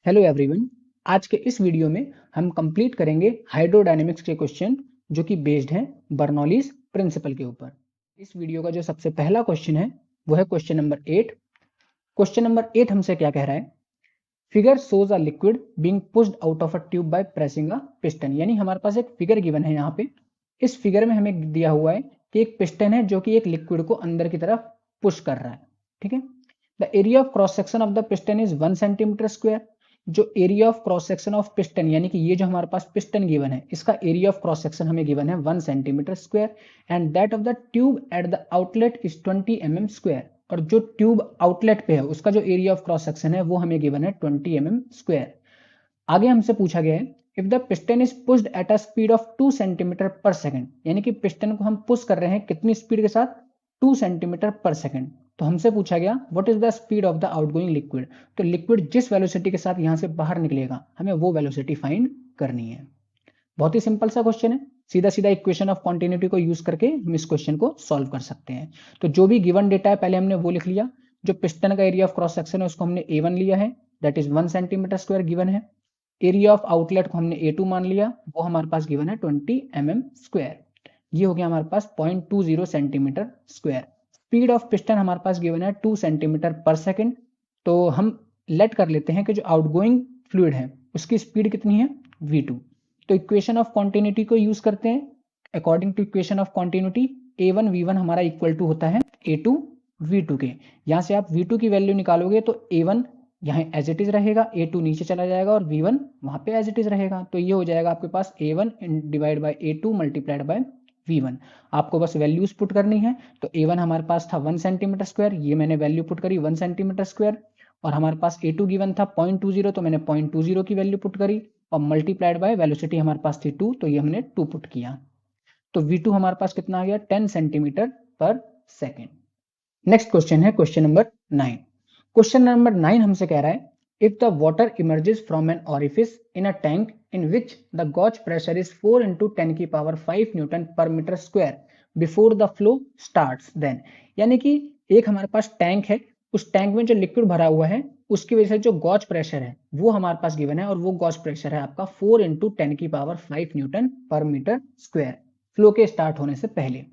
Hello everyone. आज के इस वीडियो में हम कंप्लीट करेंगे हाइड्रोडायनेमिक्स के क्वेश्चन जो कि बेस्ड हैं बर्नौलीज प्रिंसिपल के ऊपर। इस वीडियो का जो सबसे पहला क्वेश्चन है वो है क्वेश्चन नंबर 8। क्वेश्चन नंबर 8 हमसे क्या कह रहा है? Figure shows a liquid being pushed out of a tube by pressing a piston. यानी हमारे पास एक फिगर गिवन है यहाँ पे। इस फिगर में हमें दिया हुआ है कि एक पिस्टन है जो कि एक लिक्विड को अंदर की तरफ पुश कर रहा है। ठीक है। The area of cross section of the piston is 1 centimetre square. जो area of cross section of piston यानी कि ये जो हमारे पास पिस्टन गिवन है इसका एरिया ऑफ क्रॉस सेक्शन हमें गिवन है 1 centimetre square and that of the tube at the outlet is 20 mm square. और जो ट्यूब आउटलेट पे है उसका जो एरिया ऑफ क्रॉस सेक्शन है वो हमें गिवन है 20 mm स्क्वायर। आगे हमसे पूछा गया है if the piston is pushed at a speed of 2 centimetre पर सेकंड। यानी कि पिस्टन को हम पुश कर रहे हैं कितनी स्पीड के साथ? 2 सेंटीमीटर पर सेकंड। तो हमसे पूछा गया what is the speed of the outgoing liquid. तो लिक्विड जिस वेलोसिटी के साथ यहां से बाहर निकलेगा हमें वो वेलोसिटी फाइंड करनी है। बहुत ही सिंपल सा क्वेश्चन है। सीधा सीधा इक्वेशन ऑफ कॉन्टिन्यूटी को यूज करके हम इस क्वेश्चन को सॉल्व कर सकते हैं। तो जो भी गिवन डेटा है पहले हमने वो लिख लिया। जो पिस्टन का एरिया ऑफ क्रॉस सेक्शन है उसको हमने A1 लिया है, that is 1 centimetre square given है। एरिया ऑफ आउटलेट को हमने A2 मान लिया, वो हमारे पास गिवन है 20 mm स्क्वायर। ये हो गया हमारे पास 0.20 centimetre square. Speed of piston हमारे पास गिवन है 2 सेंटीमीटर पर सेकंड। तो हम लेट कर लेते हैं कि जो आउटगोइंग फ्लूइड है उसकी स्पीड कितनी है? V2। तो इक्वेशन ऑफ कॉन्टिन्यूटी को यूज करते हैं। According to equation of continuity A1 V1 हमारा इक्वल टू होता है A2 V2 के। यहां से आप V2 की वैल्यू निकालोगे तो A1 यहाँ एज इट इज रहेगा, A2 नीचे चला जाएगा और V1 वहां पे एज इट इज रहेगा। तो ये हो जाएगा आपके पास A1 divide by A2 multiplied by V1। आपको बस वैल्यूज पुट करनी है। तो A1 हमारे पास था 1 सेंटीमीटर स्क्वायर, ये मैंने वैल्यू पुट करी 1 सेंटीमीटर स्क्वायर। और हमारे पास A2 गिवन था 0.20, तो मैंने 0.20 की वैल्यू पुट करी और मल्टीप्लाइड बाय वेलोसिटी हमारे पास थी 2, तो ये हमने 2 पुट किया। तो V2 हमारे पास कितना आ गया? 10 centimetre per second. Next question है क्वेश्चन नंबर 9। क्वेश्चन नंबर 9 हमसे कह रहा है if the water emerges from an orifice in a tank in which the gauge pressure is 4 into 10 की power 5 newton per metre square before the flow starts then. यानी कि एक हमारे पास tank है, उस टैंक में जो लिक्विड भरा हुआ है उसकी वजह से जो गॉज प्रेशर है वो हमारे पास गिवन है और वो गॉज प्रेशर है आपका 4 into 10 की power 5 newton per metre square flow के स्टार्ट होने से पहले।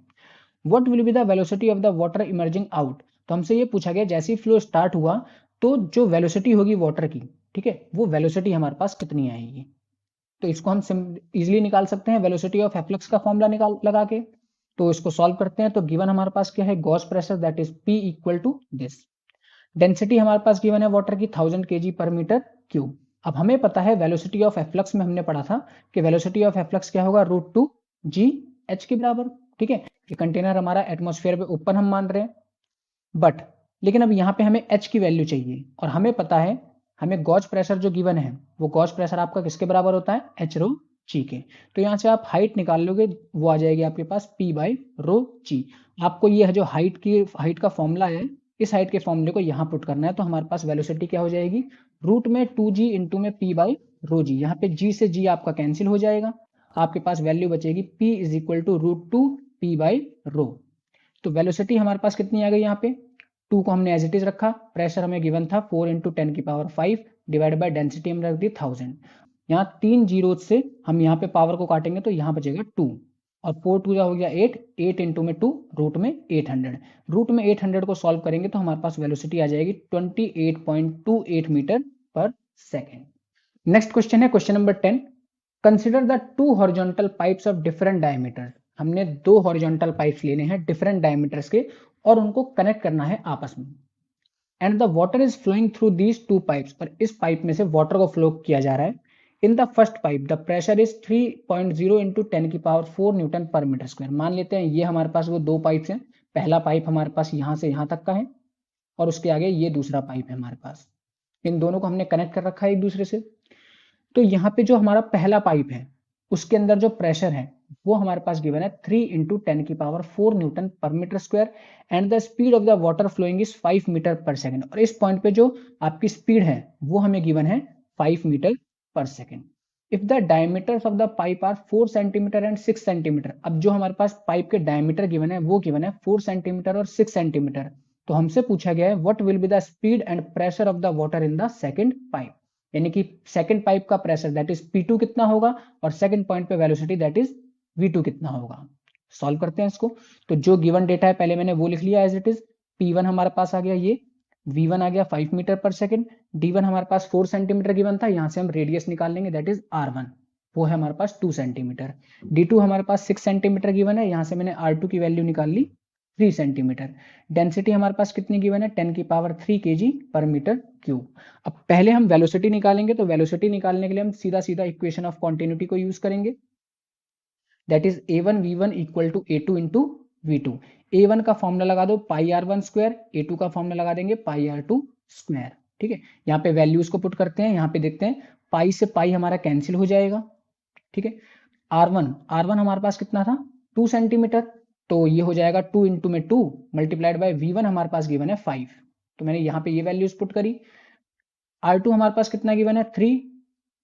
What will be the velocity of the water emerging out. तो हमसे ये पूछा गया जैसे ही फ्लो स्टार्ट हुआ तो जो वेलोसिटी होगी वाटर की, ठीक है, वो वेलोसिटी हमारे पास कितनी आएगी। तो इसको हम इजिली निकाल सकते हैं वेलोसिटी ऑफ एफ्लक्स का फॉर्मूला निकाल लगा के। तो इसको सॉल्व करते हैं। तो गिवन हमारे पास क्या है? Gauge pressure that is P equal to this. Density हमारे पास गिवन है वाटर की 1000 kg पर मीटर क्यूब। अब हमें पता है वेलोसिटी ऑफ एफ्लक्स में हमने पढ़ा था कि वेलोसिटी ऑफ एफ्लक्स क्या होगा? √2 g h के बराबर। ठीक है, ये कंटेनर हमारा एटमॉस्फेयर पे ऊपर हम मान रहे हैं, बट लेकिन अब यहाँ पे हमें h की वैल्यू चाहिए और हमें पता है हमें गॉज प्रेशर जो गिवन है वो गॉज प्रेशर आपका किसके बराबर होता है? h/ρ(g) के। तो यहाँ से आप हाइट निकाल लोगे, वो आ जाएगी आपके पास P/ρg। आपको ये जो हाइट का फॉर्मूला है, इस हाइट के फॉर्मूले को यहाँ पुट करना है। तो हमारे पास वेलोसिटी क्या हो जाएगी? रूट में 2g इंटू में P/ρg। यहाँ पे g से g आपका कैंसिल हो जाएगा, आपके पास वैल्यू बचेगी P is equal to √2 P/ρ। तो वेलोसिटी हमारे पास कितनी आ गई? यहाँ पे 2 को हमने एज इट इज रखा, प्रेशर हमें गिवन था 4 into 10 की पावर 5 डिवाइड बाय डेंसिटी हम रख दी 1000। यहाँ 3 जीरो से हम यहाँ पे पावर को काटेंगे तो यहाँ बचेगा 2 और 4 2 हो गया 8, 8 इंटू में 2 रूट में 800। रूट में 800 को सॉल्व करेंगे तो हमारे पास वेलोसिटी आ जाएगी 28.28 metre per second. Next question है question number 10। Consider the 2 horizontal pipes of different diameter. हमने 2 हॉरिजॉन्टल पाइप्स लेने हैं डिफरेंट डायमीटर्स के और उनको कनेक्ट करना है आपस में। And the water is flowing through these 2 pipes. और इस पाइप में से वाटर को फ्लो किया जा रहा है। In the first pipe the pressure is 3.0 into 10 की power 4 newton per metre square. मान लेते हैं ये हमारे पास वो 2 पाइप्स हैं। पहला पाइप हमारे पास यहाँ से यहाँ तक का है और उसके आगे ये दूसरा पाइप है हमारे पास। इन दोनों को हमने कनेक्ट कर रखा है एक दूसरे से। तो यहाँ पे जो हमारा पहला पाइप है उसके अंदर जो प्रेशर है वो हमारे पास गिवन है 3 into 10 की power 4 newton per metre square and the speed of the water flowing is 5 metre per second. और इस पॉइंट पे जो आपकी स्पीड है वो हमें गिवन है 5 metre per second. If the diameters of the pipe are 4 centimetre and 6 centimetre. अब जो हमारे पास पाइप के डायमीटर गिवन है वो गिवन है 4 सेंटीमीटर और 6 सेंटीमीटर। तो हमसे पूछा गया है what will be the speed and pressure of the water in the second pipe. यानी कि सेकंड पाइप का प्रेशर दैट इज P2 कितना होगा और सेकंड पॉइंट पे वेलोसिटी दैट इज V2 कितना होगा। सॉल्व करते हैं इसको। तो जो गिवन डेटा है पहले मैंने वो लिख लिया एज इट इज। P1 हमारे पास आ गया ये, V1 आ गया 5 मीटर पर सेकंड, D1 हमारे पास 4 सेंटीमीटर गिवन था, यहाँ से हम रेडियस निकाल लेंगे दैट इज R1, वो है हमारे पास 2 सेंटीमीटर। D2 हमारे पास 6 सेंटीमीटर गिवन है, यहाँ से मैंने R2 की वैल्यू निकाल ली 3 सेंटीमीटर। डेंसिटी हमारे पास कितनी गिवन है 10 की पावर 3 kg पर मीटर क्यूब। अब पहले हम वेलोसिटी निकालेंगे, तो वेलोसिटी निकालने के लिए हम सीधा सीधा इक्वेशन ऑफ कॉन्टिन्यूटी को यूज करेंगे that is A1 V1 equal to A2 into V2। A1 का फॉर्मूला लगा दो पाई R1 स्क्वायर, A2 का फॉर्मूला लगा देंगे पाई R2 स्क्वायर। ठीक है, यहाँ पे वैल्यूज को पुट करते हैं, यहाँ पे देखते हैं पाई से पाई हमारा कैंसिल हो जाएगा। ठीक है, R1 हमारे पास कितना था 2 सेंटीमीटर, तो ये हो जाएगा 2 इंटू में 2 मल्टीप्लाइड बाय V1 हमारे पास गिवन है 5, तो मैंने यहाँ पे ये वैल्यूज पुट करी। R2 हमारे पास कितना गिवन है 3,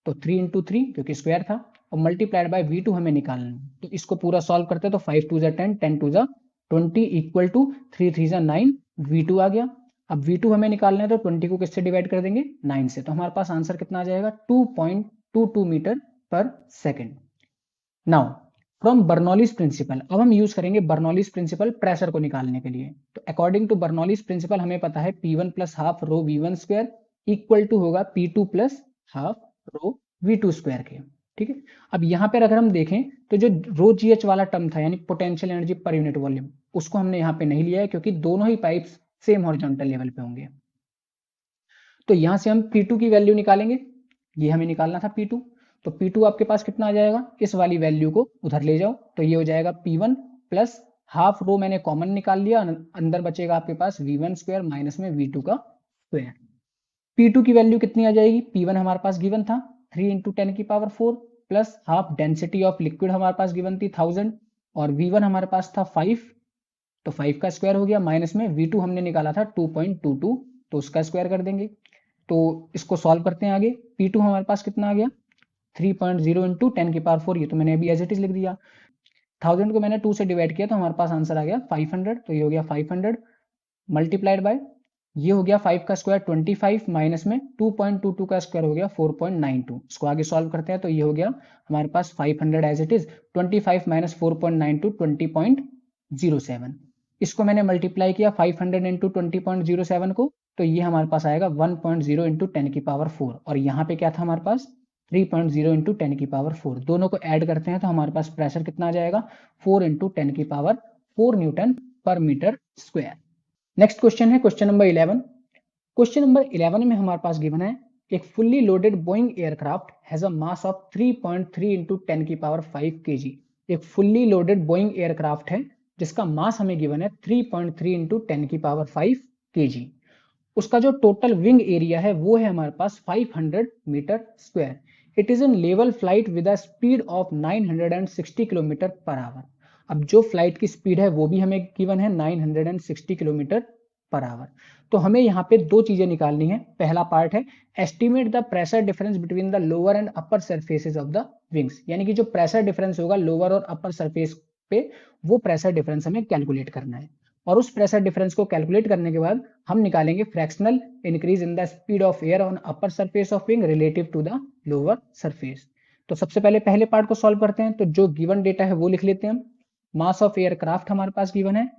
तो 3 इंटू 3 क्योंकि स्क्वायर था, और मल्टीप्लाइड बाय V2 हमें निकालना है। तो इसको पूरा सॉल्व करते हैं, तो 5 2 10, 10 2 20 इक्वल टू 3 3 9 V2 आ गया। अब V2 हमें निकालना है, तो 20 को किससे डिवाइड कर देंगे 9 से, तो हमारे पास आंसर कितना आ जाएगा 2.22 metre per second. Now from Bernoulli's principle, अब हम यूज करेंगे बर्नौलीज प्रिंसिपल प्रेशर को निकालने के लिए। तो अकॉर्डिंग टू बर्नौलीज प्रिंसिपल हमें पता है P1 plus half rho V1 square equal to होगा P2 plus half rho V2 square के। ठीक है, अब यहाँ पर अगर हम देखें तो जो रो GH वाला टर्म था यानी potential energy per unit volume, उसको हमने यहाँ पे नहीं लिया है क्योंकि दोनों ही पाइप्स सेम हॉरिजॉन्टल लेवल पे होंगे। तो यहाँ से हम P2 की वैल्यू निकालेंगे, ये हमें निकालना था P2, तो P2 आपके पास कितना आ जाएगा, इस वाली वैल्यू को उधर ले जाओ, तो ये हो जाएगा P1 प्लस हाफ रो मैंने कॉमन निकाल लिया, अंदर बचेगा आपके पास V1 स्क्वायर माइनस में V2 का स्क्वायर। P2 की वैल्यू कितनी आ जाएगी, P1 हमारे पास गिवन था 3 इंटू 10 की power 4 plus half density of liquid हमारे पास गिवन थी 1000, और V1 हमारे पास था 5, तो 5 का स्क्वायर हो गया, माइनस में V2 हमने निकाला था 2.22, तो उसका स्क्वायर कर देंगे। तो इसको सॉल्व करते हैं आगे। P2 हमारे पास कितना आ गया 3.0 इंटू 10 की पावर 4, ये तो मैंने अभी एज इट इज लिख दिया। 1000 को मैंने 2 से डिवाइड किया तो हमारे पास आंसर आ गया 500, तो ये हो गया 500 मल्टीप्लाइड बाय ये हो गया 5 का स्क्वायर 25 माइनस में 2.22 का स्क्वायर हो गया 4.92। इसको आगे सॉल्व करते हैं, तो ये हो गया हमारे पास 500 एज इट इज, 25 माइनस 4.92 20.07। इसको मैंने मल्टीप्लाई किया 500 इंटू 20.07 को, तो ये हमारे पास आएगा 1.0 इंटू 10 की पावर 4, और यहाँ पे क्या था हमारे पास 3.0 इंटू 10 की पावर 4। दोनों को ऐड करते हैं तो हमारे पास प्रेशर कितना आ जाएगा 4 इंटू 10 की power 4 newton per metre square. Next question है क्वेश्चन नंबर 11। क्वेश्चन नंबर 11 में हमारे पास गिवन है एक fully loaded Boeing aircraft has a mass of 3.3 into 10 की पावर 5 kg। एक फुल्ली लोडेड बोइंग एयरक्राफ्ट है जिसका मास हमें गिवन है 3.3 इंटू 10 की पावर 5 kg। उसका जो टोटल विंग एरिया है वो है हमारे पास 500 metre square. It is in level flight with a speed of 960 kilometre per hour. अब जो फ्लाइट की स्पीड है वो भी हमें गिवन है 960 किलोमीटर पर आवर। तो हमें यहाँ पे दो चीजें निकालनी है। पहला पार्ट है estimate the pressure difference between the lower and upper surfaces of the wings, यानी कि जो प्रेशर डिफरेंस होगा लोअर और अपर सरफेस पे वो प्रेशर डिफरेंस हमें कैलकुलेट करना है। और उस प्रेशर डिफरेंस को कैलकुलेट करने के बाद हम निकालेंगे fractional increase in the speed of air on upper surface of wing relative to the lower surface. तो सबसे पहले पहले पार्ट को सॉल्व करते हैं। तो जो गिवन डेटा है वो लिख लेते हैं हम। मास ऑफ एयरक्राफ्ट हमारे पास गिवन है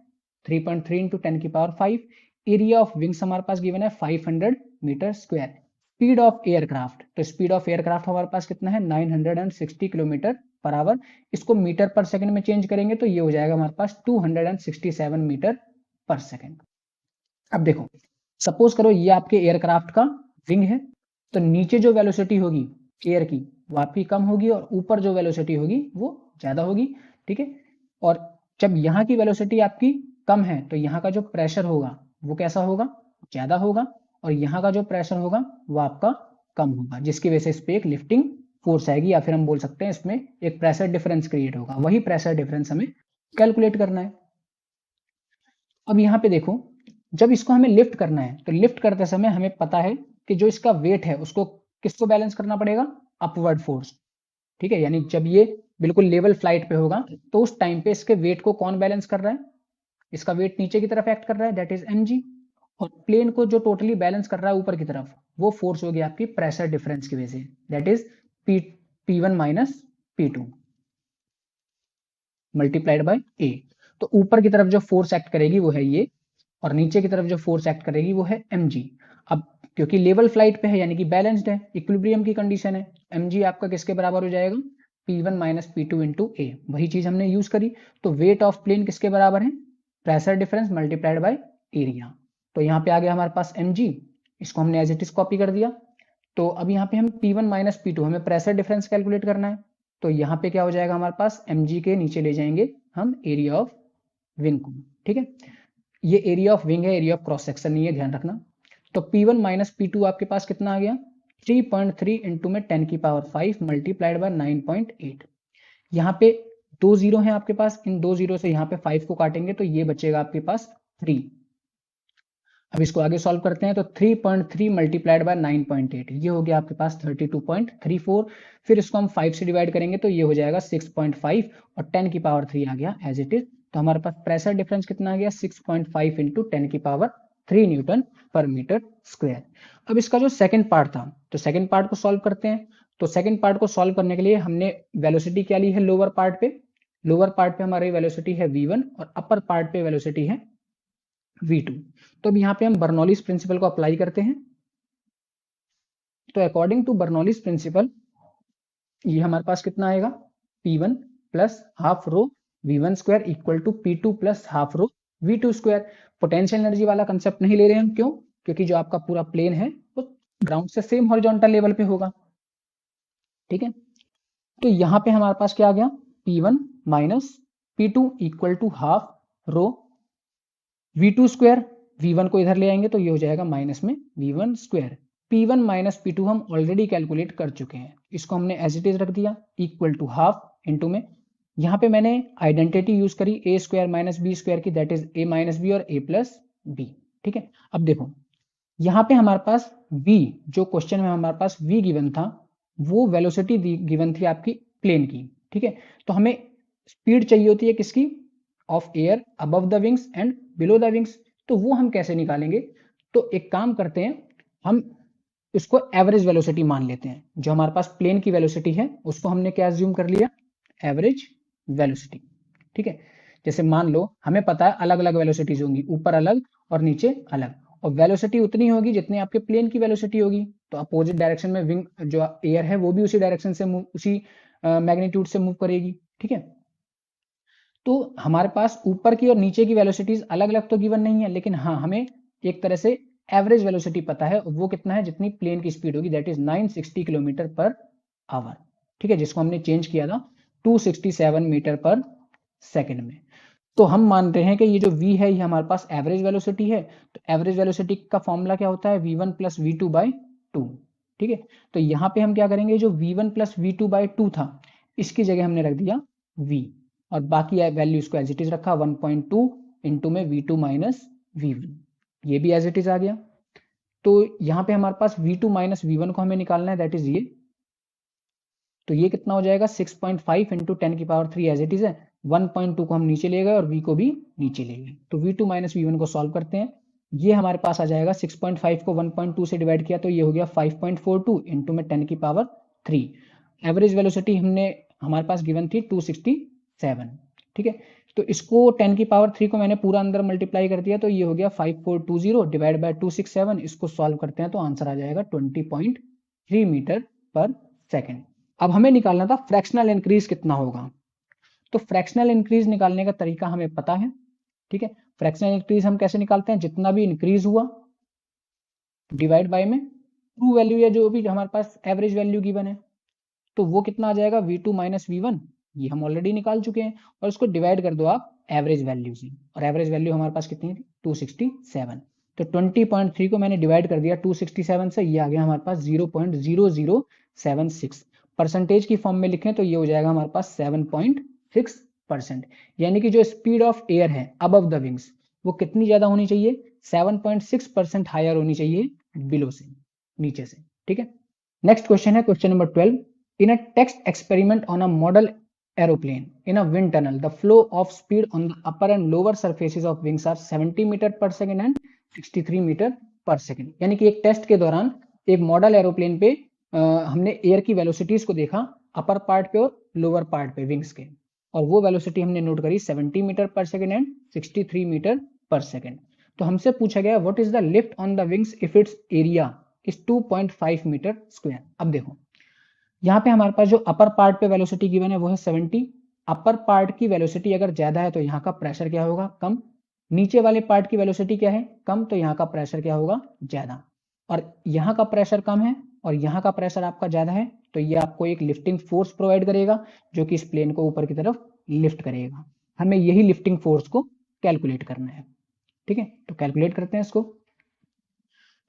3.3 इंटू 10 की पावर 5। एरिया ऑफ विंग्स हमारे पास गिवन है 500 metre square. Speed of aircraft, तो स्पीड ऑफ एयरक्राफ्ट हमारे पास कितना है 960 किलोमीटर पर आवर। इसको मीटर पर सेकंड में चेंज करेंगे तो ये हो जाएगा हमारे पास 267 मीटर पर सेकंड। अब देखो सपोज करो ये आपके एयरक्राफ्ट का विंग है, तो नीचे जो वेलोसिटी होगी एयर की वो आपकी कम होगी और ऊपर जो वेलोसिटी होगी वो ज्यादा होगी। ठीक है, और जब यहाँ की वेलोसिटी आपकी कम है तो यहाँ का जो प्रेशर होगा वो कैसा होगा ज्यादा होगा, और यहाँ का जो प्रेशर होगा वो आपका कम होगा, जिसकी वजह से इस पे एक लिफ्टिंग फोर्स आएगी, या फिर हम बोल सकते हैं इसमें एक प्रेशर डिफरेंस क्रिएट होगा। वही प्रेशर डिफरेंस हमें कैलकुलेट करना है। अब यहाँ पे देखो जब इसको हमें लिफ्ट करना है तो लिफ्ट करते समय हमें पता है कि जो इसका वेट है उसको किसको बैलेंस करना पड़ेगा अपवर्ड फोर्स। ठीक है, यानी जब ये बिल्कुल लेवल फ्लाइट पे होगा तो उस टाइम पे इसके वेट को कौन बैलेंस कर रहा है, इसका वेट नीचे की तरफ एक्ट कर रहा है दैट इज mg, और प्लेन को जो टोटली बैलेंस कर रहा है ऊपर की तरफ वो फोर्स होगी आपकी प्रेशर डिफरेंस की वजह से, that is P1 minus P2 multiplied by A. तो ऊपर की तरफ जो फोर्स एक्ट करेगी वो है ये, और नीचे की तरफ जो फोर्स एक्ट करेगी वो है mg। अब क्योंकि लेवल फ्लाइट पे है यानी कि बैलेंस्ड है, इक्विलिब्रियम की कंडीशन है, mg आपका किसके बराबर हो जाएगा, P1 माइनस P2 इंटू ए। वही चीज हमने यूज करी। तो वेट ऑफ प्लेन किसके बराबर है, pressure difference multiplied by area. तो यहाँ पे आ गया हमारे पास mg, इसको हमने एज इट इज कॉपी कर दिया। तो अब यहाँ पे हम P1 माइनस P2 हमें प्रेशर डिफरेंस कैलकुलेट करना है। तो यहाँ पे क्या हो जाएगा हमारे पास, mg के नीचे ले जाएंगे हम एरिया ऑफ विंग को। ठीक है, ये एरिया ऑफ विंग है, एरिया ऑफ क्रॉस सेक्शन नहीं है, ध्यान रखना। तो P1 माइनस P2 आपके पास कितना आ गया, 3.3 इंटू में 10 की पावर 5 मल्टीप्लाइड बाय 9.8। यहाँ पे 2 जीरो है आपके पास, इन 2 जीरो से यहाँ पे 5 को काटेंगे तो ये बचेगा आपके पास 3। अब इसको आगे सॉल्व करते हैं। तो 3.3 मल्टीप्लाइड बाय 9.8, ये हो गया आपके पास 32.34। फिर इसको हम 5 से डिवाइड करेंगे तो ये हो जाएगा 6.5 और 10 की पावर 3 आ गया एज इट इज। तो हमारे पास प्रेशर डिफरेंस कितना आ गया, 6.5 इंटू 10 की power 3 Newton per metre square. अब इसका जो सेकंड पार्ट था, तो सेकंड पार्ट को सॉल्व करते हैं। तो सेकंड पार्ट को सॉल्व करने के लिए हमने वेलोसिटी क्या ली है लोअर पार्ट पे, लोअर पार्ट पे हमारी वेलोसिटी है v1 और अपर पार्ट पे वेलोसिटी है v2। तो अब यहाँ पे हम बर्नौलीज प्रिंसिपल को अप्लाई करते हैं। तो अकॉर्डिंग टू बर्नौलीज प्रिंसिपल ये हमारे पास कितना आएगा, P1 plus half rho V1 square equal to P2 plus half rho V2 square. Potential energy वाला कंसेप्ट नहीं ले रहे हम, क्यों, क्योंकि जो आपका पूरा प्लेन है वो ग्राउंड से सेम हॉरिजॉन्टल लेवल पे होगा। ठीक है, तो यहाँ पे हमारे पास क्या आ गया, P1 minus P2 equal to half rho V2 square, V1 को इधर ले आएंगे तो ये हो जाएगा माइनस में V1 square. P1 minus P2 हम ऑलरेडी कैलकुलेट कर चुके हैं, इसको हमने एज इट इज रख दिया इक्वल टू हाफ इंटू में, यहाँ पे मैंने आइडेंटिटी यूज करी A square minus B square की, that is A minus B और ए प्लस बी। ठीक है, अब देखो यहाँ पे हमारे पास v, जो क्वेश्चन में हमारे पास v गिवन था वो वेलोसिटी गिवन थी आपकी प्लेन की। ठीक है, तो हमें स्पीड चाहिए होती है किसकी, of air above the wings and below the wings. तो वो हम कैसे निकालेंगे, तो एक काम करते हैं, हम इसको एवरेज वेलोसिटी मान लेते हैं। जो हमारे पास प्लेन की वेलोसिटी है उसको हमने क्या अज्यूम कर लिया, एवरेज वेलोसिटी। ठीक है, जैसे मान लो हमें पता है अलग अलग वेलोसिटीज होंगी, ऊपर अलग और नीचे अलग, और वेलोसिटी उतनी होगी जितनी आपके प्लेन की वेलोसिटी होगी। तो अपोजिट डायरेक्शन में विंग जो एयर है वो भी उसी डायरेक्शन से मूव, उसी मैग्नीट्यूड से मूव करेगी। ठीक है, तो हमारे पास ऊपर की और नीचे की वेलोसिटीज अलग अलग तो गिवन नहीं है, लेकिन हाँ हमें एक तरह से एवरेज वेलोसिटी पता है, वो कितना है, जितनी प्लेन की स्पीड होगी, that is 960 kilometre per our. ठीक है, जिसको हमने चेंज किया था 267 मीटर पर सेकेंड में। तो हम मान रहे हैं कि ये जो v है ये हमारे पास एवरेज वेलोसिटी है। तो एवरेज वेलोसिटी का फॉर्मूला क्या होता है, v1 plus V two by two. ठीक है, तो यहाँ पे हम क्या करेंगे, जो v1 plus V two by two था इसकी जगह हमने रख दिया v, और बाकी वैल्यू इसको एज इट इज रखा 1.2 इंटू में v2 माइनस v1, ये भी एज इट इज आ गया। तो यहाँ पे हमारे पास v2 माइनस v1 को हमें निकालना है, दैट इज ये। तो ये कितना हो जाएगा, 6.5 इंटू 10 की पावर 3 एज इट इज है, 1.2 को हम नीचे ले गए और v को भी नीचे ले गए। तो v2 माइनस v1 को सॉल्व करते हैं, ये हमारे पास आ जाएगा 6.5 को 1.2 से डिवाइड किया तो ये हो गया 5.42 इंटू में 10 की पावर 3। एवरेज वेलोसिटी हमने हमारे पास गिवन थी 267। ठीक है, तो इसको 10 की पावर 3 को मैंने पूरा अंदर मल्टीप्लाई कर दिया तो ये हो गया 5420 डिवाइड बाय 267। इसको सॉल्व करते हैं तो आंसर आ जाएगा 20.3 मीटर पर सेकेंड। अब हमें निकालना था फ्रैक्शनल इंक्रीज कितना होगा। तो फ्रैक्शनल इंक्रीज निकालने का तरीका हमें पता है। ठीक है, फ्रैक्शनल इंक्रीज हम कैसे निकालते हैं, जितना भी इंक्रीज हुआ डिवाइड बाय में ट्रू वैल्यू या जो भी हमारे पास एवरेज वैल्यू गिवन है, तो वो कितना आ जाएगा, v2 माइनस v1, ये हम ऑलरेडी निकाल चुके हैं, और इसको डिवाइड कर दो आप एवरेज वैल्यू से, और एवरेज वैल्यू हमारे पास कितनी थी 267। तो 20.3 को मैंने डिवाइड कर दिया 267 से, ये आ गया हमारे पास 0.0076। परसेंटेज की फॉर्म में लिखें तो ये हो जाएगा हमारे पास 7.6%। यानी कि जो स्पीड ऑफ एयर है अबव द विंग्स वो कितनी ज्यादा होनी चाहिए, 7.6% हायर होनी चाहिए बिलो से, नीचे से। ठीक है, नेक्स्ट क्वेश्चन है question number 12। In a test experiment on a model aeroplane in a wind tunnel, the flow of speed on the upper and lower surfaces of wings are 70 metre per second and 63 metre per second. यानी कि एक test के दौरान एक model aeroplane पे हमने air की velocities को देखा, अपर पार्ट पे और लोअर पार्ट पे विंग्स के, और वो वेलोसिटी हमने नोट करी 70 metre per second and 63 metre per second. तो हमसे पूछा गया what is the lift on the wings if it's area is 2.5 metre square. अब देखो यहाँ पे हमारे पास जो अपर पार्ट पे वेलोसिटी गिवन है वो है 70। अपर पार्ट की वेलोसिटी अगर ज्यादा है तो यहाँ का प्रेशर क्या होगा, कम। नीचे वाले पार्ट की वेलोसिटी क्या है, कम, तो यहाँ का प्रेशर क्या होगा, ज्यादा। और यहाँ का प्रेशर कम है और यहाँ का प्रेशर आपका ज्यादा है, तो ये आपको एक लिफ्टिंग फोर्स प्रोवाइड करेगा जो कि इस प्लेन को ऊपर की तरफ लिफ्ट करेगा। हमें यही लिफ्टिंग फोर्स को कैलकुलेट करना है। ठीक है, तो कैलकुलेट करते हैं इसको।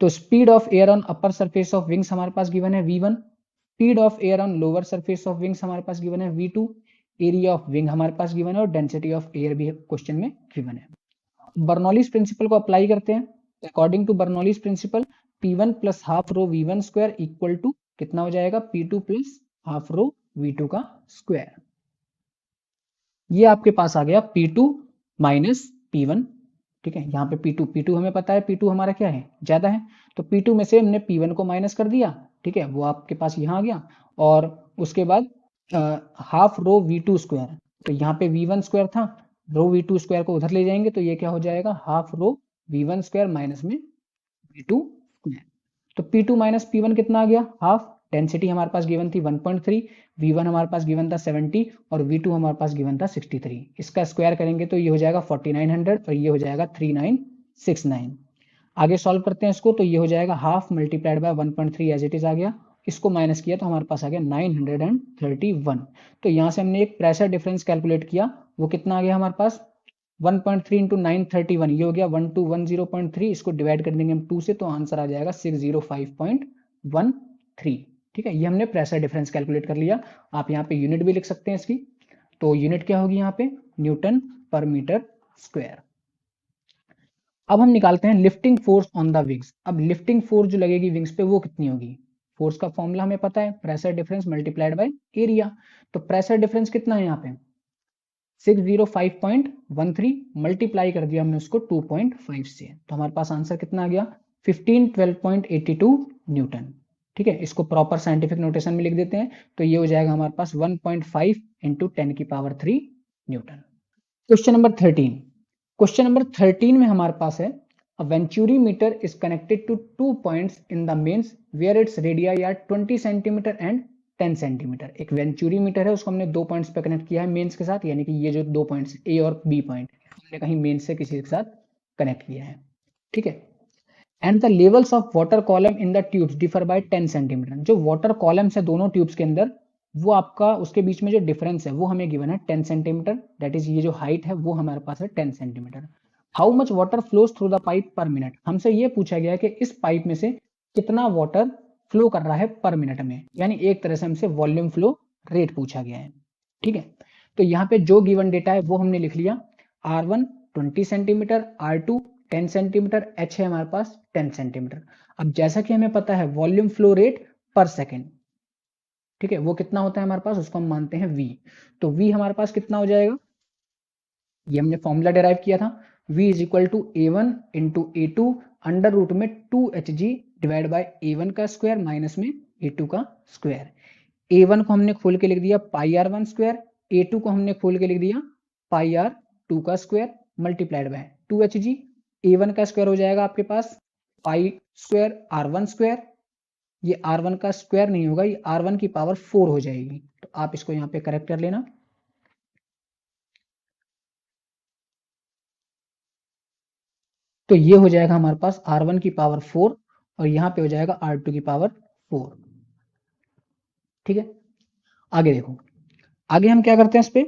तो speed of air on upper surface of wings हमारे पास गिवन है v1, speed of air on lower surface of wings हमारे पास गिवन है v2, एरिया ऑफ विंग हमारे पास गिवन है और डेंसिटी ऑफ एयर भी क्वेश्चन में गिवन है। बर्नौलीज प्रिंसिपल को अप्लाई करते हैं। According to Bernoulli's principle P1 plus half rho V1 square equal to कितना हो जाएगा, P2 plus half rho V2 का स्क्वायर। ये आपके पास आ गया P2 माइनस P1। ठीक है, यहाँ पे P2 हमें पता है, P2 हमारा क्या है, ज्यादा है, तो P2 में से हमने P1 को माइनस कर दिया। ठीक है, वो आपके पास यहाँ आ गया, और उसके बाद हाफ रो V2 स्क्वायर, तो यहाँ पे V1 स्क्वायर था, रो V2 स्क्वायर को उधर ले जाएंगे तो ये क्या हो जाएगा, half rho V1 square minus में V2 स्क्वायर। तो P2 माइनस P1 कितना आ गया, हाफ। डेंसिटी हमारे पास गिवन थी 1.3, V1 हमारे पास गिवन था 70 और V2 हमारे पास गिवन था 63। इसका स्क्वायर करेंगे तो ये हो जाएगा 4900 और ये हो जाएगा 3969। आगे सॉल्व करते हैं इसको, तो ये हो जाएगा half multiplied by 1.3 as it is आ गया, इसको माइनस किया तो हमारे पास आ गया 931। तो यहाँ से हमने एक प्रेशर डिफरेंस कैलकुलेट किया, वो कितना आ गया हमारे पास 1.3 इंटू 931, ये हो गया 1210.3, इसको डिवाइड कर देंगे हम 2 से तो आंसर आ जाएगा 605.13। ठीक है, ये हमने प्रेशर डिफरेंस कैलकुलेट कर लिया। आप यहाँ पे यूनिट भी लिख सकते हैं इसकी, तो यूनिट क्या होगी यहाँ पे, न्यूटन पर मीटर स्क्वायर। अब हम निकालते हैं lifting force on the wings. अब लिफ्टिंग फोर्स जो लगेगी विंग्स पे वो कितनी होगी, फोर्स का फॉर्मूला हमें पता है, pressure difference multiplied by area. तो प्रेशर डिफरेंस कितना है यहाँ पे 605.13, मल्टीप्लाई कर दिया हमने उसको 2.5 से, तो हमारे पास आंसर कितना आ गया 1512.82 न्यूटन। ठीक है, इसको प्रॉपर साइंटिफिक नोटेशन में लिख देते हैं, तो ये हो जाएगा हमारे पास 1.5 into 10⁻³ Newton. Question number 13। Question number 13 में हमारे पास है a venturi meter is connected to 2 points in the mains where its radii are 20 cm and 10 centimetre. एक वेंचुरी मीटर है, उसको हमने 2 पॉइंट्स पे कनेक्ट किया है मेंस के साथ, यानी कि ये जो 2 पॉइंट्स ए और बी पॉइंट हमने कहीं मेंस से किसी के साथ कनेक्ट किया है। ठीक है, and the levels of water column in the tubes differ by 10 centimetre. जो वाटर कॉलम्स है दोनों ट्यूब्स के अंदर, वो आपका उसके बीच में जो डिफरेंस है वो हमें गिवन है 10 सेंटीमीटर, दैट इज ये जो हाइट है वो हमारे पास है 10 centimetre. How much water flows through the pipe पर मिनट। हमसे ये पूछा गया है कि इस पाइप में से कितना वाटर फ्लो कर रहा है पर मिनट में, यानी एक तरह से हमसे वॉल्यूम फ्लो रेट पूछा गया है। ठीक है, तो यहाँ पे जो गिवन डेटा है वो हमने लिख लिया, R1 20 centimetre, R2 10 centimetre, H है हमारे पास 10 सेंटीमीटर। अब जैसा कि हमें पता है वॉल्यूम फ्लो रेट पर सेकेंड, ठीक है, वो कितना होता है हमारे पास, उसको हम मानते हैं V। तो V हमारे पास कितना हो जाएगा, ये हमने फॉर्मूला डेराइव किया था, V is equal to A1 into A2 under root में 2hg डिवाइड बाय A1 का स्क्वायर माइनस में A2 का स्क्वायर। A1 को हमने खोल के लिख दिया पाई R1 स्क्वायर, A2 को हमने खोल के लिख दिया पाई R2 का square multiplied by 2hg। A1 का स्क्वायर हो जाएगा आपके पास पाई स्क्वायर R1 स्क्वायर, ये R1 का स्क्वायर नहीं होगा, ये R1 की पावर 4 हो जाएगी, तो आप इसको यहाँ पे करेक्ट कर लेना। तो ये हो जाएगा हमारे पास R1 की पावर 4 और यहाँ पे हो जाएगा R2 की पावर 4। ठीक है, आगे देखो, आगे हम क्या करते हैं इस पे,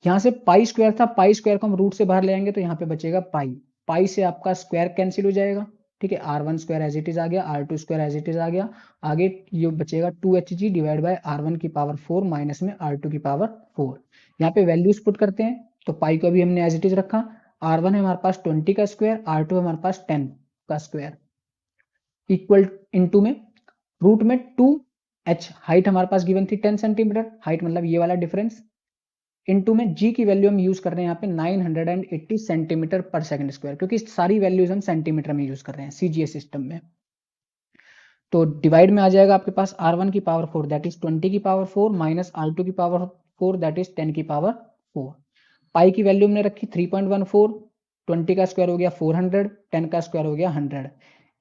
यहाँ से पाई स्क्वायर था, पाई स्क्वायर को हम रूट से बाहर ले आएंगे तो यहाँ पे बचेगा पाई, पाई से आपका स्क्वायर कैंसिल हो जाएगा। ठीक है, R1 square as it is आ गया, R2 square as it is आ गया, आगे ये बचेगा 2hg डिवाइड बाय R1 की पावर 4 माइनस में R2 की पावर 4। यहाँ पे वैल्यूज पुट करते हैं, तो पाई को भी हमने एज इट इज रखा, R1 है हमारे पास 20 का स्क्वायर, R2 है हमारे पास 10 का स्क्वायर, इक्वल इनटू में रूट में 2h, हाइट हमारे पास गिवन थी 10 सेंटीमीटर, हाइट मतलब ये वाला डिफरेंस, इनटू में g की वैल्यू हम यूज कर रहे हैं यहाँ पे 980 सेंटीमीटर पर सेकंड स्क्वायर, क्योंकि सारी वैल्यूज हम सेंटीमीटर में यूज कर रहे हैं सीजीएस सिस्टम में। तो डिवाइड में आ जाएगा आपके पास R1 की पावर 4 दैट इज 20 की पावर 4 माइनस R2 की पावर 4 दैट इज 10 की पावर 4। पाई की वैल्यू हमने रखी 3.14, 20 का स्क्वायर हो गया 400, 10 का स्क्वायर हो गया 100।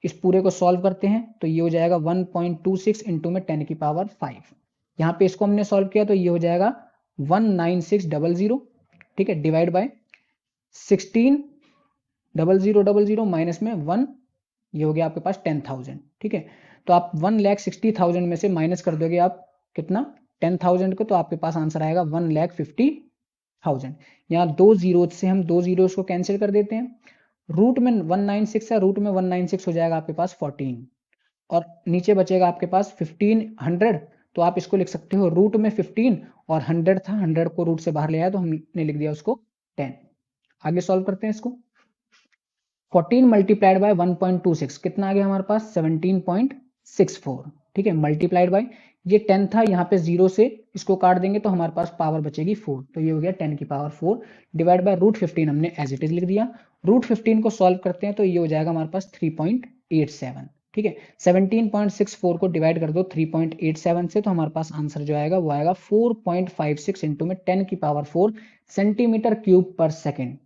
इस पूरे को सॉल्व करते हैं तो ये हो जाएगा 1.26 इंटू में 10 की पावर 5। यहाँ पे इसको हमने सॉल्व किया तो ये हो जाएगा 19600, ठीक है, डिवाइड बाय 16,000 माइनस में 1, ये हो गया आपके पास 10,000, ठीक है। तो आप 1,60,000 में से माइनस कर दोगे आप कितना 10,000 को, तो आपके पास आंसर आएगा 1,50,000। यहाँ दो जीरो से हम दो जीरो को कैंसिल कर देते हैं, रूट में 196 है, रूट में 196 हो जाएगा आपके पास 14 और नीचे बचेगा आपके पास 1500। तो आप इसको लिख सकते हो रूट में 15 और 100 था, 100 को रूट से बाहर ले आया तो हमने लिख दिया उसको 10। आगे सॉल्व करते हैं इसको। 14 मल्टीप्लाइड बाय 1.26 कितना आ गया हमारे पास 17.64, ठीक है, मल्टीप्लाइड बाय ये 10 था, यहाँ पे 0 से इसको काट देंगे तो हमारे पास पावर बचेगी 4, तो ये हो गया 10 की पावर 4 डिवाइड बाय रूट 15 हमने एज इट इज लिख दिया। रूट 15 को सॉल्व करते हैं तो ये हो जाएगा हमारे पास 3.87, ठीक है। 17.64 को डिवाइड कर दो 3.87 से तो हमारे पास आंसर जो आएगा वो आएगा 4.56 इंटू में 10 की पावर 4 सेंटीमीटर क्यूब पर सेकेंड,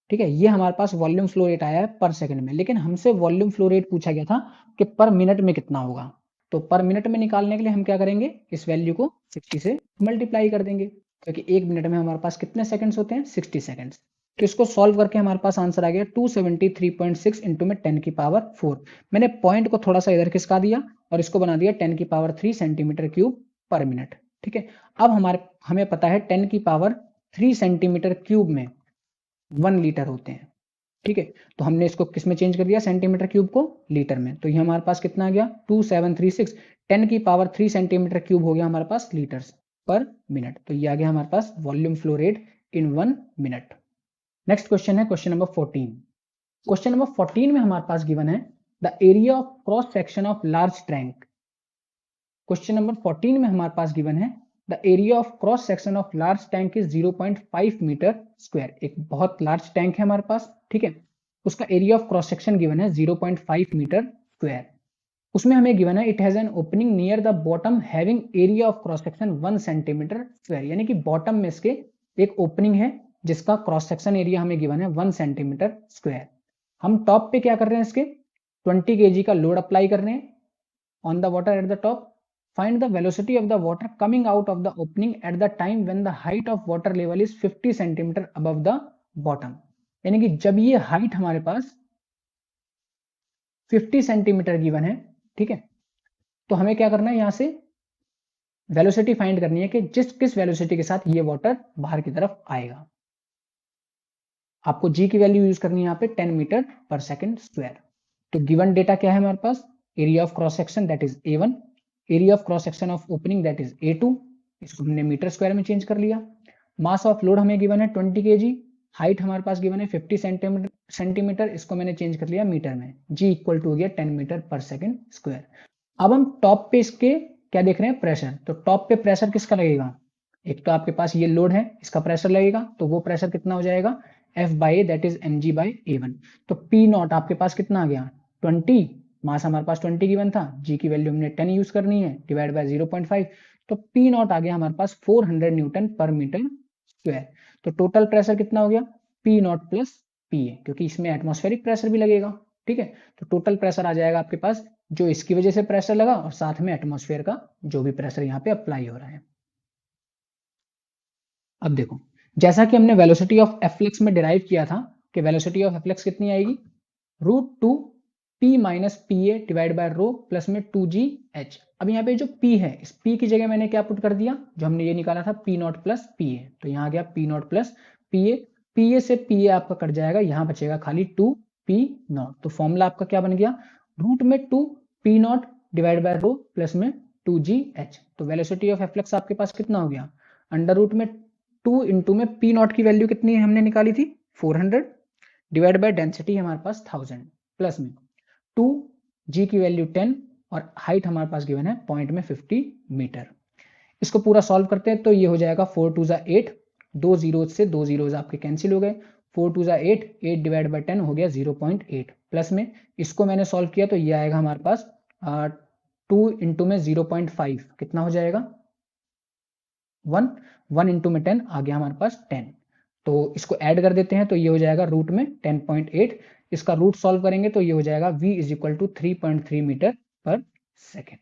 ठीक है। ये हमारे पास वॉल्यूम फ्लो रेट आया है पर सेकंड में, लेकिन हमसे वॉल्यूम फ्लो रेट पूछा गया था कि पर मिनट में कितना होगा। तो पर मिनट में निकालने के लिए हम क्या करेंगे, इस वैल्यू को 60 से मल्टीप्लाई कर देंगे, क्योंकि एक मिनट में हमारे पास कितने सेकंड्स होते हैं 60 सेकंड्स। तो इसको सॉल्व करके हमारे पास आंसर आ गया 273.6 इंटू में 10 की पावर 4। मैंने पॉइंट को थोड़ा सा इधर खिसका दिया और इसको बना दिया 10 की पावर 3 सेंटीमीटर क्यूब पर मिनट, ठीक है। अब हमें पता है 10 की पावर 3 सेंटीमीटर क्यूब में 1 लीटर होते हैं, ठीक है। तो हमने इसको किस में चेंज कर दिया, सेंटीमीटर क्यूब को लीटर में, तो ये हमारे पास कितना आ गया 2736, 10 की पावर 3 सेंटीमीटर क्यूब हो गया हमारे पास लीटर्स पर मिनट। तो ये आ गया हमारे पास volume flow rate in 1 minute. Next question है क्वेश्चन नंबर 14। क्वेश्चन नंबर 14 में हमारे पास गिवन है the area of cross section of large tank. Question number 14 में हमारे पास गिवन है the area of cross section of large tank is 0.5 metre square. एक बहुत लार्ज टैंक है हमारे पास, ठीक है, उसका area of cross section given है 0.5 मीटर स्क्वायर। उसमें हमें गिवन है it has an opening near the bottom having area of cross section 1 centimetre square, यानी कि बॉटम में इसके एक ओपनिंग है जिसका क्रॉस सेक्शन एरिया हमें गिवन है 1 सेंटीमीटर स्क्वायर। हम टॉप पे क्या कर रहे हैं, इसके 20 kg का लोड अप्लाई कर रहे हैं on the water at the top. Find the velocity of the water coming out of the opening at the time when the height of water level is 50 cm above the bottom। यानी कि जब ये height हमारे पास 50 centimetre given है, ठीक है, तो हमें क्या करना है, यहां से वेलोसिटी फाइंड करनी है कि किस वेलोसिटी के साथ ये वाटर बाहर की तरफ आएगा। आपको जी की वैल्यू यूज करनी है यहाँ पे 10 मीटर पर सेकेंड स्क्वायर। तो गिवन डेटा क्या है हमारे पास, area of cross section that is A1, area of cross section of opening that is A2, इसको हमने मीटर स्क्वायर में चेंज कर लिया। मास ऑफ लोड हमें गिवन है 20 kg, हाइट हमारे पास गिवन है 50 सेंटीमीटर, इसको मैंने चेंज कर लिया मीटर में, जी इक्वल टू हो गया 10 मीटर पर सेकेंड स्क्वायर। अब हम टॉप पे इसके क्या देख रहे हैं, प्रेशर। तो टॉप पे प्रेशर किसका लगेगा, एक तो आपके पास ये लोड है इसका प्रेशर लगेगा, तो वो प्रेशर कितना हो जाएगा F by A that is mg by A1। तो P नॉट आपके पास कितना आ गया 20, मास हमारे पास 20 गिवन था, जी की वैल्यू हमने 10 यूज करनी है डिवाइड बाय 0.5, तो P नॉट आ गया हमारे पास 400 न्यूटन पर मीटर स्क्वायर। तो टोटल प्रेशर कितना हो गया P नॉट प्लस PA, क्योंकि इसमें एटमॉस्फेरिक प्रेशर भी लगेगा, ठीक है। तो टोटल प्रेशर आ जाएगा आपके पास जो इसकी वजह से प्रेशर लगा और साथ में एटमॉस्फेयर का जो भी प्रेशर यहाँ पे अप्लाई हो रहा है। अब देखो, जैसा कि हमने वेलोसिटी ऑफ एफ्लेक्स में डिराइव किया था कि वेलोसिटी ऑफ एफ्लेक्स कितनी आएगी, √2 P minus PA divide by rho plus में 2GH। अब यहाँ पे जो P है, इस P की जगह मैंने क्या पुट कर दिया, जो हमने ये निकाला था P नॉट प्लस PA, तो यहाँ गया P not plus PA, PA से PA आपका कट जाएगा, यहाँ बचेगा खाली 2P नॉट। तो फॉर्मूला आपका क्या बन गया, रूट में 2P naught divide by rho plus में 2GH। तो वेलोसिटी ऑफ एफ्लेक्स आपके पास कितना हो गया, अंडर रूट में 2 इंटू में P नॉट की वैल्यू कितनी हमने निकाली थी 400 डिवाइड बाय डेंसिटी हमारे पास 1000 प्लस में 2G की वैल्यू 10 और हाइट हमारे पास गिवन है पॉइंट में 50 मीटर। इसको पूरा सॉल्व करते हैं तो ये हो जाएगा 4 2 8, 2 जीरो से 2 जीरोज आपके कैंसिल हो गए, 4 2 8, 8 डिवाइड बाय 10 हो गया 0.8 प्लस में इसको मैंने सॉल्व किया तो ये आएगा हमारे पास 2 इंटू में 0.5 कितना हो जाएगा 1, 1 इंटू में 10 आ गया हमारे पास 10। तो इसको ऐड कर देते हैं तो ये हो जाएगा रूट में 10.8। इसका रूट सॉल्व करेंगे तो ये हो जाएगा v is equal to 3.3 metre per second.